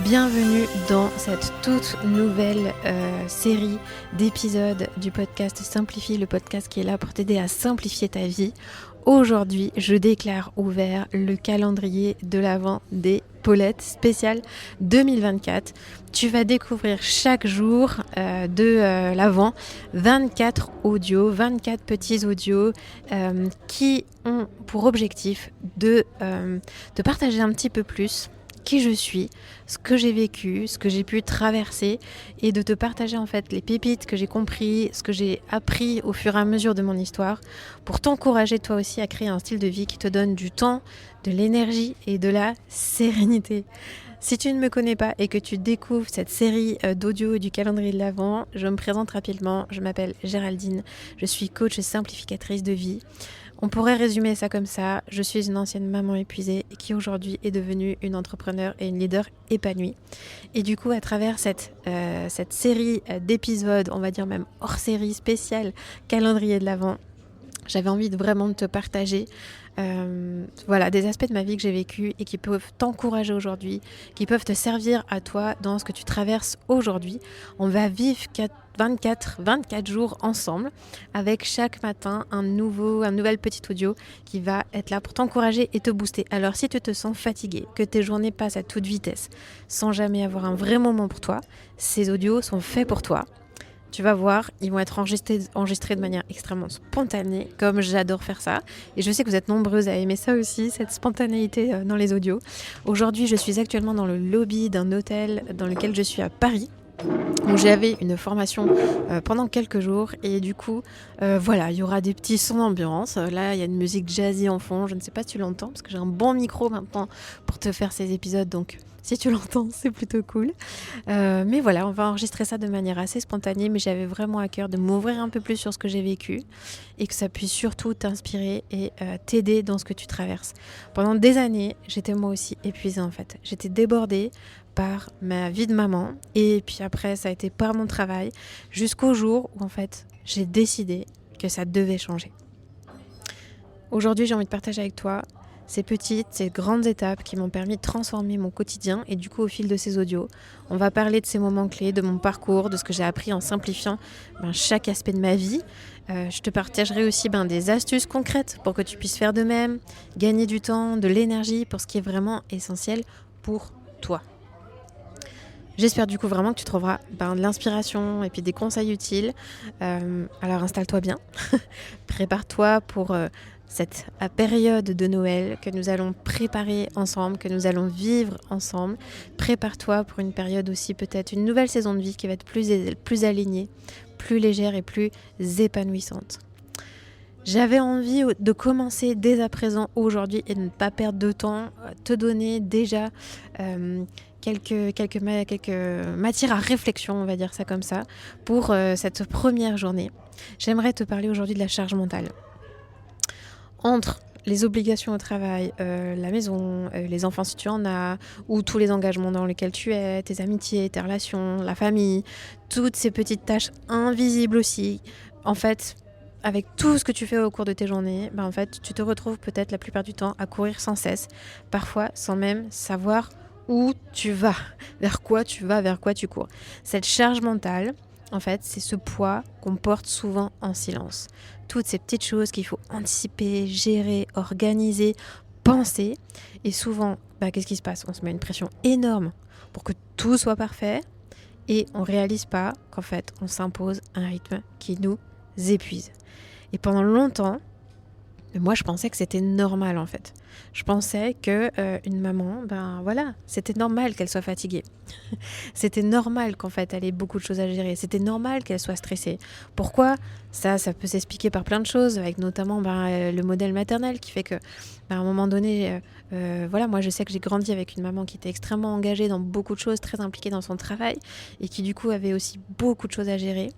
Bienvenue dans cette toute nouvelle série d'épisodes du podcast Simplifie, le podcast qui est là pour t'aider à simplifier ta vie. Aujourd'hui, je déclare ouvert le calendrier de l'Avent des Paulettes spécial 2024. Tu vas découvrir chaque jour de l'Avent 24 audios, 24 petits audios qui ont pour objectif de te partager un petit peu plus qui je suis, ce que j'ai vécu, ce que j'ai pu traverser et de te partager en fait les pépites que j'ai compris, ce que j'ai appris au fur et à mesure de mon histoire pour t'encourager toi aussi à créer un style de vie qui te donne du temps, de l'énergie et de la sérénité. Si tu ne me connais pas et que tu découvres cette série d'audio du calendrier de l'Avent, je me présente rapidement, je m'appelle Géraldine, je suis coach et simplificatrice de vie. On pourrait résumer ça comme ça, je suis une ancienne maman épuisée qui aujourd'hui est devenue une entrepreneure et une leader épanouie. Et du coup, à travers cette série d'épisodes, on va dire même hors série spéciale calendrier de l'Avent, j'avais envie de vraiment te partager des aspects de ma vie que j'ai vécu et qui peuvent t'encourager aujourd'hui, qui peuvent te servir à toi dans ce que tu traverses aujourd'hui. On va vivre 24 jours ensemble avec chaque matin un nouvel petit audio qui va être là pour t'encourager et te booster. Alors si tu te sens fatigué, que tes journées passent à toute vitesse sans jamais avoir un vrai moment pour toi, ces audios sont faits pour toi. Tu vas voir, ils vont être enregistrés de manière extrêmement spontanée, comme j'adore faire ça. Et je sais que vous êtes nombreuses à aimer ça aussi, cette spontanéité dans les audios. Aujourd'hui, je suis actuellement dans le lobby d'un hôtel dans lequel je suis à Paris, où j'avais une formation pendant quelques jours. Et du coup, il y aura des petits sons d'ambiance. Là, il y a une musique jazzy en fond. Je ne sais pas si tu l'entends, parce que j'ai un bon micro maintenant pour te faire ces épisodes. Donc, si tu l'entends, c'est plutôt cool. Mais voilà, on va enregistrer ça de manière assez spontanée, mais j'avais vraiment à cœur de m'ouvrir un peu plus sur ce que j'ai vécu et que ça puisse surtout t'inspirer et t'aider dans ce que tu traverses. Pendant des années, j'étais moi aussi épuisée en fait. J'étais débordée par ma vie de maman et puis après, ça a été par mon travail jusqu'au jour où en fait, j'ai décidé que ça devait changer. Aujourd'hui, j'ai envie de partager avec toi ces petites, ces grandes étapes qui m'ont permis de transformer mon quotidien et du coup au fil de ces audios, on va parler de ces moments clés, de mon parcours, de ce que j'ai appris en simplifiant chaque aspect de ma vie. Je te partagerai aussi des astuces concrètes pour que tu puisses faire de même, gagner du temps, de l'énergie pour ce qui est vraiment essentiel pour toi. J'espère du coup vraiment que tu trouveras de l'inspiration et puis des conseils utiles. Alors installe-toi bien, prépare-toi pour cette période de Noël que nous allons préparer ensemble, que nous allons vivre ensemble. Prépare-toi pour une période aussi peut-être une nouvelle saison de vie qui va être plus alignée, plus légère et plus épanouissante. J'avais envie de commencer dès à présent aujourd'hui et de ne pas perdre de temps, te donner déjà quelques matières à réflexion, on va dire ça comme ça, pour cette première journée. J'aimerais te parler aujourd'hui de la charge mentale. Entre les obligations au travail, la maison, les enfants si tu en as, ou tous les engagements dans lesquels tu es, tes amitiés, tes relations, la famille, toutes ces petites tâches invisibles aussi, en fait, avec tout ce que tu fais au cours de tes journées, en fait, tu te retrouves peut-être la plupart du temps à courir sans cesse, parfois sans même savoir où tu vas, vers quoi tu cours. Cette charge mentale, en fait, c'est ce poids qu'on porte souvent en silence. Toutes ces petites choses qu'il faut anticiper, gérer, organiser, penser. Et souvent, qu'est-ce qui se passe ? On se met une pression énorme pour que tout soit parfait et on ne réalise pas qu'en fait, on s'impose un rythme qui nous épuise. Et pendant longtemps, moi, je pensais que c'était normal en fait. Je pensais que une maman, c'était normal qu'elle soit fatiguée. C'était normal qu'en fait, elle ait beaucoup de choses à gérer. C'était normal qu'elle soit stressée. Pourquoi ? Ça peut s'expliquer par plein de choses, avec notamment le modèle maternel qui fait que, à un moment donné, moi je sais que j'ai grandi avec une maman qui était extrêmement engagée dans beaucoup de choses, très impliquée dans son travail et qui du coup avait aussi beaucoup de choses à gérer.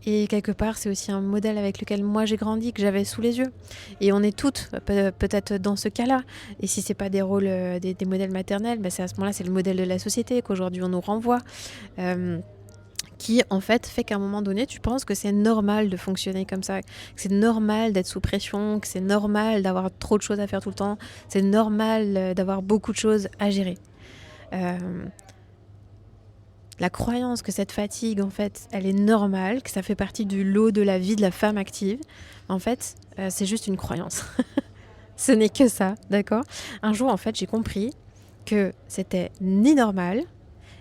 Et quelque part, c'est aussi un modèle avec lequel moi j'ai grandi, que j'avais sous les yeux. Et on est toutes peut-être dans ce cas-là. Et si c'est pas des rôles, des modèles maternels, c'est à ce moment-là, c'est le modèle de la société qu'aujourd'hui on nous renvoie. Qui en fait fait qu'à un moment donné tu penses que c'est normal de fonctionner comme ça, que c'est normal d'être sous pression, que c'est normal d'avoir trop de choses à faire tout le temps, c'est normal d'avoir beaucoup de choses à gérer. la croyance que cette fatigue, en fait, elle est normale, que ça fait partie du lot de la vie de la femme active, en fait, c'est juste une croyance. Ce n'est que ça, d'accord ? Un jour, en fait, j'ai compris que c'était ni normal,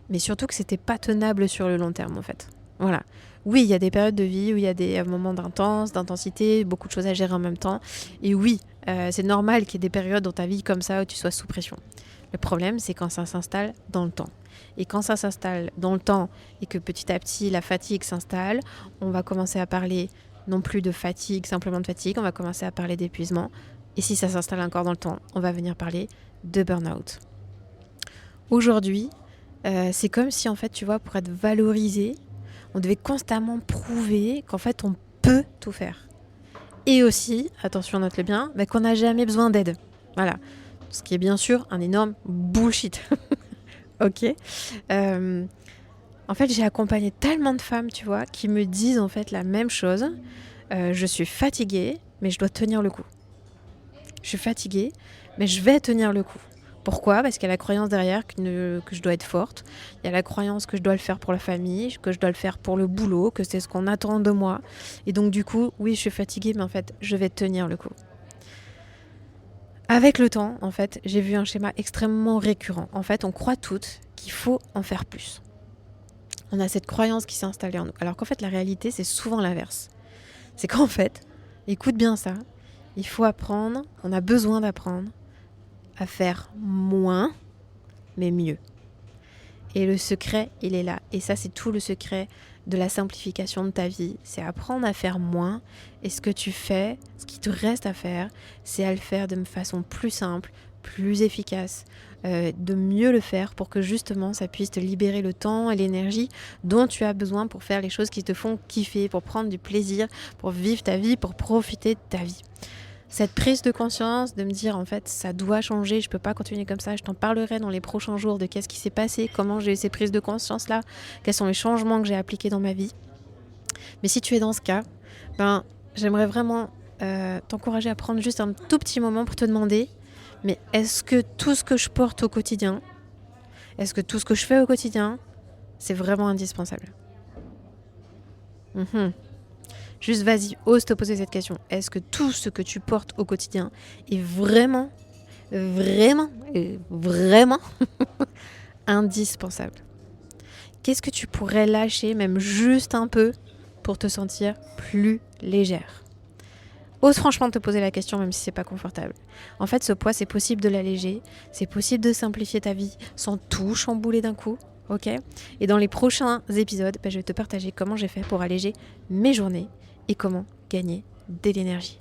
mais surtout que c'était pas tenable sur le long terme, en fait. Voilà. Oui, il y a des périodes de vie où il y a des moments d'intensité, beaucoup de choses à gérer en même temps. Et oui, c'est normal qu'il y ait des périodes dans ta vie comme ça où tu sois sous pression. Le problème, c'est quand ça s'installe dans le temps. Et quand ça s'installe dans le temps et que petit à petit la fatigue s'installe, on va commencer à parler non plus de fatigue, simplement de fatigue, on va commencer à parler d'épuisement. Et si ça s'installe encore dans le temps, on va venir parler de burn-out. Aujourd'hui, c'est comme si, en fait, tu vois, pour être valorisé, on devait constamment prouver qu'en fait, on peut tout faire. Et aussi, attention, note-le bien, qu'on n'a jamais besoin d'aide. Voilà. Ce qui est bien sûr un énorme bullshit. Ok. En fait, j'ai accompagné tellement de femmes, tu vois, qui me disent en fait la même chose. Je suis fatiguée, mais je dois tenir le coup. Je suis fatiguée, mais je vais tenir le coup. Pourquoi ? Parce qu'il y a la croyance derrière que je dois être forte. Il y a la croyance que je dois le faire pour la famille, que je dois le faire pour le boulot, que c'est ce qu'on attend de moi. Et donc du coup, oui, je suis fatiguée, mais en fait, je vais tenir le coup. Avec le temps, en fait, j'ai vu un schéma extrêmement récurrent. En fait, on croit toutes qu'il faut en faire plus. On a cette croyance qui s'est installée en nous. Alors qu'en fait, la réalité, c'est souvent l'inverse. C'est qu'en fait, écoute bien ça, il faut apprendre, on a besoin d'apprendre à faire moins, mais mieux. Et le secret, il est là. Et ça, c'est tout le secret de la simplification de ta vie. C'est apprendre à faire moins. Et ce que tu fais, ce qui te reste à faire, c'est à le faire de façon plus simple, plus efficace, de mieux le faire pour que justement ça puisse te libérer le temps et l'énergie dont tu as besoin pour faire les choses qui te font kiffer, pour prendre du plaisir, pour vivre ta vie, pour profiter de ta vie. Cette prise de conscience, de me dire en fait ça doit changer, je peux pas continuer comme ça, je t'en parlerai dans les prochains jours de qu'est-ce qui s'est passé, comment j'ai eu ces prises de conscience là, quels sont les changements que j'ai appliqués dans ma vie. Mais si tu es dans ce cas, j'aimerais vraiment t'encourager à prendre juste un tout petit moment pour te demander, mais est-ce que tout ce que je porte au quotidien, est-ce que tout ce que je fais au quotidien, c'est vraiment indispensable ? Juste vas-y, ose te poser cette question. Est-ce que tout ce que tu portes au quotidien est vraiment indispensable ? Qu'est-ce que tu pourrais lâcher, même juste un peu, pour te sentir plus légère ? Ose franchement te poser la question, même si c'est pas confortable. En fait, ce poids, c'est possible de l'alléger, c'est possible de simplifier ta vie sans tout chambouler d'un coup. Ok ? Et dans les prochains épisodes, je vais te partager comment j'ai fait pour alléger mes journées et comment gagner de l'énergie.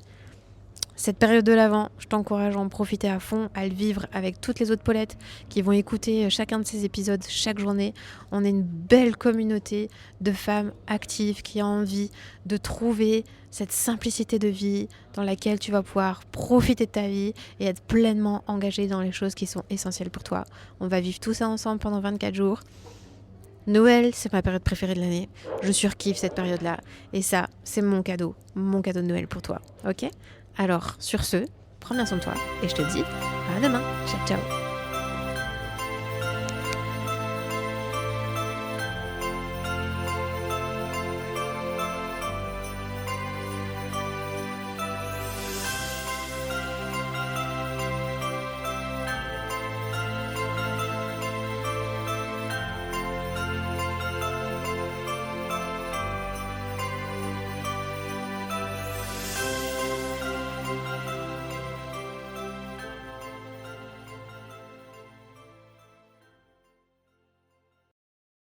Cette période de l'Avent, je t'encourage à en profiter à fond, à le vivre avec toutes les autres Paulettes qui vont écouter chacun de ces épisodes chaque journée. On est une belle communauté de femmes actives qui ont envie de trouver cette simplicité de vie dans laquelle tu vas pouvoir profiter de ta vie et être pleinement engagée dans les choses qui sont essentielles pour toi. On va vivre tout ça ensemble pendant 24 jours. Noël, c'est ma période préférée de l'année. Je surkiffe cette période-là. Et ça, c'est mon cadeau de Noël pour toi. Ok ? Alors, sur ce, prends bien soin de toi et je te dis à demain. Ciao, ciao.